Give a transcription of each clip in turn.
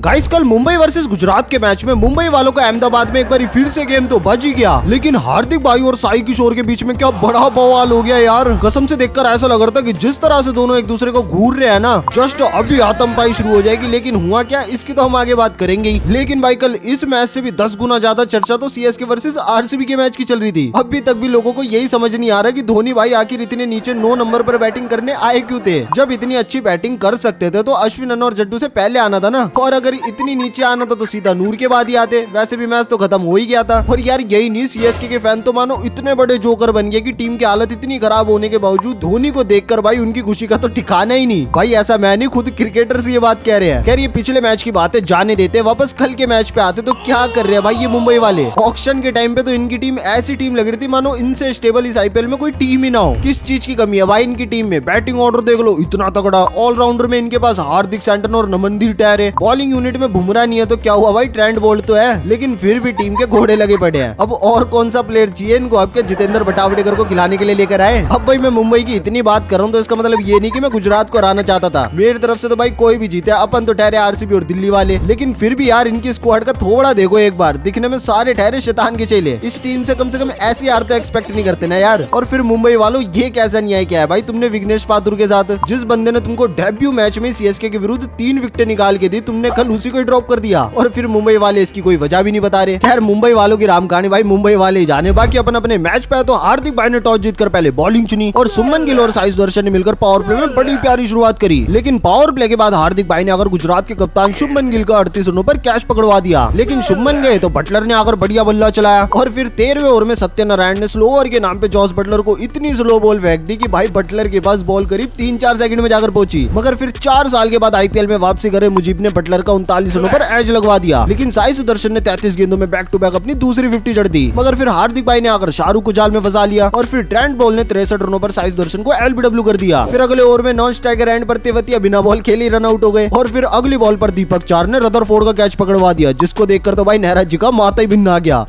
Guys कल Mumbai versus Gujarat के match में मुंबई वालों का अहमदाबाद में एक बार फिर से गेम तो बच ही गया, लेकिन हार्दिक भाई और साई किशोर के बीच में क्या बड़ा बवाल हो गया यार। कसम से देखकर ऐसा लग रहा था कि जिस तरह से दोनों एक दूसरे को घूर रहे हैं ना, जस्ट अभी आतंकवादी शुरू हो जाएगी। लेकिन हुआ क्या, इसकी तो हम आगे बात करेंगे ही। लेकिन भाई कल इस मैच से भी 10 गुना ज्यादा चर्चा तो सीएसके वर्सेस आरसीबी के मैच की चल रही थी। अभी तक भी लोगों को यही समझ नहीं आ रहा कि धोनी भाई आखिर इतने नीचे 9 नंबर पर बैटिंग करने आए क्यों थे। जब इतनी अच्छी बैटिंग कर सकते थे तो अश्विन और जड्डू से पहले आना था ना, और अगर इतनी नीचे आना था तो सीधा नूर के बाद ही आते। वैसे भी मैच तो खत्म हो ही गया था। और यार यही नहीं, सीएसके के फैन तो मानो इतने बड़े जोकर बन गए कि टीम की हालत इतनी खराब होने के बावजूद धोनी को देखकर भाई उनकी खुशी का तो ठिकाना ही नहीं। भाई ऐसा मैं नहीं, खुद क्रिकेटर से ये बात कह रहे हैं। खैर ये पिछले मैच की बातें जाने देते, वापस कल के मैच पे आते तो क्या कर रहे हैं भाई ये मुंबई वाले। ऑक्शन के टाइम पे तो इनकी टीम ऐसी टीम लग रही थी मानो इनसे स्टेबल इस आईपीएल में कोई टीम ही ना हो। किस चीज की कमी है भाई इनकी टीम में? बैटिंग ऑर्डर देख लो इतना तगड़ा, ऑलराउंडर में इनके पास हार्दिक सैंटन और नमनदीप टायर है, बॉलिंग यूनिट में बुमराह नहीं है तो क्या हुआ भाई, ट्रेंट बोल्ट तो है, लेकिन फिर भी टीम के घोड़े लगे पड़े हैं। अब और कौन सा प्लेयर चाहिए इनको? आपके जितेंद्र बटावडेकर को खिलाने के लिए लेकर आए। अब भाई मैं मुंबई की इतनी बात कर रहा हूँ तो इसका मतलब ये नहीं कि मैं गुजरात को हराना चाहता था। मेरी तरफ से तो भाई कोई भी जीते, अपन तो ठहरे आरसीबी और दिल्ली वाले। लेकिन फिर भी यार इनकी स्क्वाड का थोड़ा देखो एक बार, दिखने में सारे ठहरे शैतान के चेले। इस टीम से कम ऐसी हार तो एक्सपेक्ट नहीं करते ना यार। और फिर मुंबई वालों ये कैसा न्याय किया है भाई तुमने विघ्नेश पातुर के साथ? जिस बंदे ने तुमको डेब्यू मैच में सीएसके के विरुद्ध 3 विकेट निकाल के दी, तुमने कल उसी को ड्रॉप कर दिया। और फिर मुंबई वाले इसकी कोई वजह भी नहीं बता रहे। खैर मुंबई वालों की राम कहानी भाई मुंबई वाले ही जाने। बाकी अपन अपने मैच पे तो हार्दिक भाई ने टॉस जीतकर पहले बॉलिंग चुनी और सुमन गिल और साई सुदर्शन ने मिलकर पावर प्ले में बड़ी प्यारी शुरुआत करी। लेकिन पावर प्ले के बाद हार्दिक भाई ने अगर गुजरात के कप्तान शुभमन गिल का 38 रनों पर कैच पकड़वा दिया। लेकिन शुभमन गए तो बटलर ने आकर बढ़िया बल्ला चलाया और फिर 13वें ओवर में सत्यनारायण ने स्लो ओवर के नाम पे जॉस बटलर को इतनी स्लो बॉल फेंक दी कि भाई बटलर के पास बॉल करीब 3-4 सेकंड में जाकर पहुंची। मगर फिर 4 साल के बाद आईपीएल में वापसी करे मुजीब ने बटलर का 39 रनों पर एज लगवा दिया। लेकिन साई सुदर्शन ने 33 गेंदों में बैक टू बैक अपनी दूसरी 50 जड़ दी। मगर फिर हार्दिक भाई ने आकर शाहरुख को जाल में फंसा लिया और फिर ट्रेंट बॉल ने 63 रनों पर साई सुदर्शन को एलबीडब्ल्यू कर दिया। फिर अगले ओवर में नॉन स्ट्राइकर एंड पर तेवतिया बिना बॉल खेले रन आउट हो गए और फिर अगली बॉल पर दीपक चार ने रदरफोर्ड का कैच पकड़वा दिया, जिसको देखकर तो भाई नेहरा जी का माता ही भिन्न आ गया।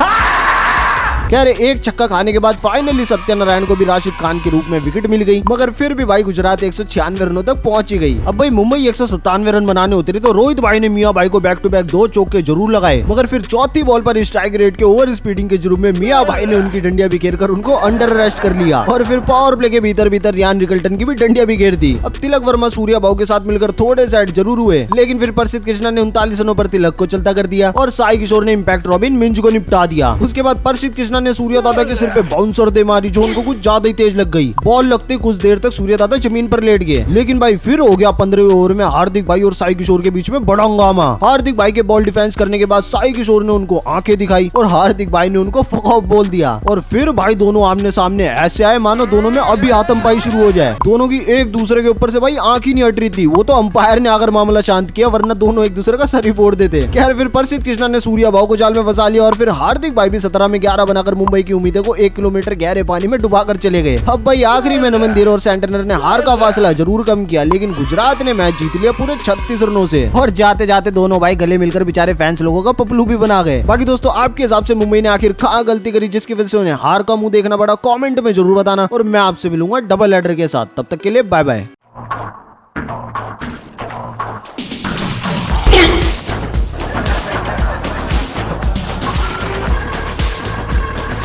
खैर एक छक्का खाने के बाद फाइनली सत्यनारायण को भी राशिद खान के रूप में विकेट मिल गई। मगर फिर भी भाई गुजरात 196 रनों तक पहुंची गई। अब भाई मुंबई 197 रन बनाने उतरी तो रोहित भाई ने मियां भाई को बैक टू बैक 2 चौके जरूर लगाए। मगर फिर चौथी बॉल पर स्ट्राइक रेट के ओवर स्पीडिंग के जुर्म में मियां भाई ने उनकी डंडिया बिखेर कर उनको अंडर अरेस्ट कर लिया और फिर पावर प्ले के भीतर रियान रिकल्टन की भी डंडिया बिखेर दी। अब तिलक वर्मा सूर्या भाऊ के साथ मिलकर थोड़े साइड जरूर हुए, लेकिन फिर प्रसिद्ध कृष्णा ने 39 रनों पर तिलक को चलता कर दिया और साई किशोर ने इम्पैक्ट रॉबिन मिंज को निपटा दिया। उसके बाद प्रसिद्ध कृष्णा ने सूर्या दादा के सिर पे बाउंसर दे मारी जो उनको कुछ ज्यादा ही तेज लग गई। बॉल लगते कुछ देर तक सूर्या दादा जमीन पर लेट गए। लेकिन भाई फिर हो गया 15वें ओवर में हार्दिक भाई और साई किशोर के बीच में बड़ा हंगामा। हार्दिक भाई के बॉल डिफेंस करने के बाद साई किशोर ने उनको आंखें दिखाई और हार्दिक भाई ने उनको फक ऑफ बोल दिया। और फिर भाई दोनों आमने सामने ऐसे आए मानो दोनों में अभी आतंकवादी शुरू हो जाए। दोनों की एक दूसरे के ऊपर से भाई आंख ही नहीं हट रही थी। वो तो अंपायर ने आकर मामला शांत किया, वरना दोनों एक दूसरे का सर ही फोड़ देते। खैर फिर प्रसिद्ध कृष्णा ने सूर्या भाऊ को जाल में फंसा लिया और फिर हार्दिक भाई भी 17 में 11 बनाकर मुंबई की उम्मीदें को 1 किलोमीटर गहरे पानी में डुबा कर चले गए। अब भाई आखिरी में नमनदीप और सैंटनर ने हार का फासला जरूर कम किया, लेकिन गुजरात ने मैच जीत लिया पूरे 36 रनों से। और जाते जाते दोनों भाई गले मिलकर बेचारे फैंस लोगों का पपलू भी बना गए। बाकी दोस्तों आपके हिसाब से मुंबई ने आखिर कहाँ गलती करी जिसकी वजह से उन्हें हार का मुंह देखना पड़ा? कमेंट में जरूर बताना और मैं आपसे मिलूंगा डबल हेडर के साथ। तब तक के लिए बाय बाय।